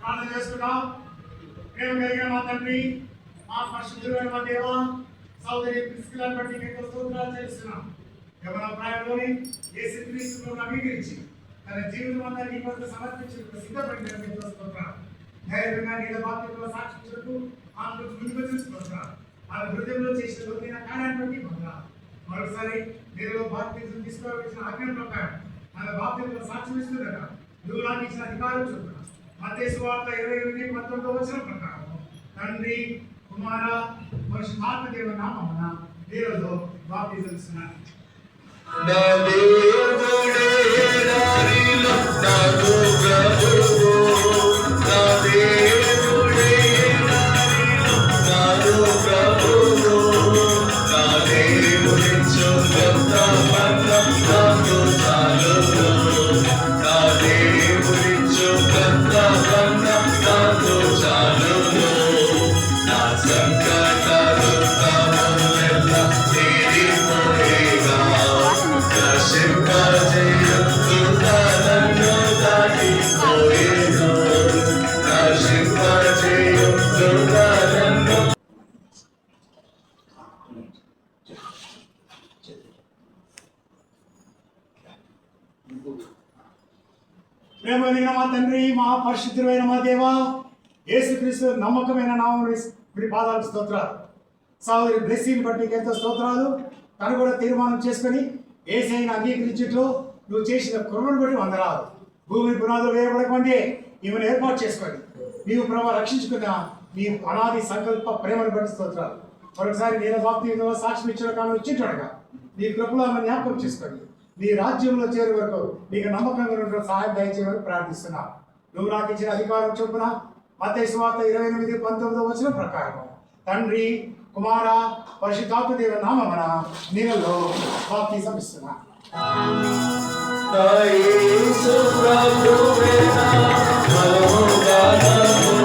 ప్రార్థన చేసుకుందాం. ప్రేమ కలిగిన మా తండ్రి, మా పరిశుద్ధుడైన మా దేవ, సోదరి ప్రిస్కిలాని బట్టి మీకు స్తోత్రాలు చెల్లిస్తున్నాం. యవ్వన ప్రాయంలోనే యేసుక్రీస్తును అంగీకరించి తన జీవితం అంతా నీ కొరకు సమర్పించుటకు సిద్ధపడిన మీకు స్తోత్రాలు. ధైర్యంగా నీళ్ళ బాధ్యతలో సాక్షించుటకు ఆమెకు ముందుకు తీసుకొస్తున్నారు. ఆమె హృదయంలో చేసిన లోతైన కార్యాన్ని బట్టి పొందాలి. మరోసారి మీరు బాధ్యతను తీసుకోవాల్సిన ఆజ్ఞ ప్రకారం ఆమె బాధ్యతలో సాక్ష్యం ఇస్తుండగా నువ్వు నాకు ఇచ్చిన అధికారం చూపుతున్నావు. మత్తయి సువార్త 28:19 ప్రకారం తండ్రి, కుమార, పరిశుద్ధాత్మ దేవుని నామమున నీలో బాప్తిజం ఇస్తున్నాను. నా దేవుడే నారిలో నాకు ప్రభువు, నా దేవుడే నారిలో నాకు ప్రభువు, నా దేవుడిచ్చు గొప్ప బంధం నాకు చాలును, నా దేవుడిచ్చు గొప్ప బంధం నాకు చాలును, నా సంకటాలు తాములెల్ల తీరిపోయేగా ప్రేమ కలిగిన మా తండ్రి, మా పరిశుద్ధుడైన మా దేవ, యేసుక్రీస్తు నమ్మకమైన నామమున మీ పాదాలకు స్తోత్రాలు. సహోదరి బ్లెస్సింగ్ బట్టి ఎంతో స్తోత్రాలు. తను కూడా తీర్మానం చేసుకొని యేసయ్యను అంగీకరించుటలో నువ్వు చేసిన కృపను బట్టి వందనాలు. భూమి పునాదులు వేయబడకముందే ఈమెను ఏర్పాటు చేసుకొని నీవు ప్రభు రక్షించుకున్న నీ అనాది సంకల్ప ప్రేమను బట్టి స్తోత్రాలు. మరొకసారి నేను బాప్తిజంలో సాక్ష్యం ఇచ్చిన కాలం ఇచ్చింటాడుగా నీ కృపలో ఆమె జ్ఞాపకం చేసుకొని నీ రాజ్యంలో చేరే వరకు నీకు నమ్మకంగా ఉండడం సహాయం దయచేయమని ప్రార్థిస్తున్నా. నువ్వు నాకు ఇచ్చిన అధికారం చొప్పున మత్తయి సువార్త 28:19 ప్రకారం తండ్రి, కుమార, పరిశుద్ధాత్మ దేవుని నామమున నీలో బాప్తిజం ఇస్తున్నా. యేసు ప్రభువే నా మనోగానము,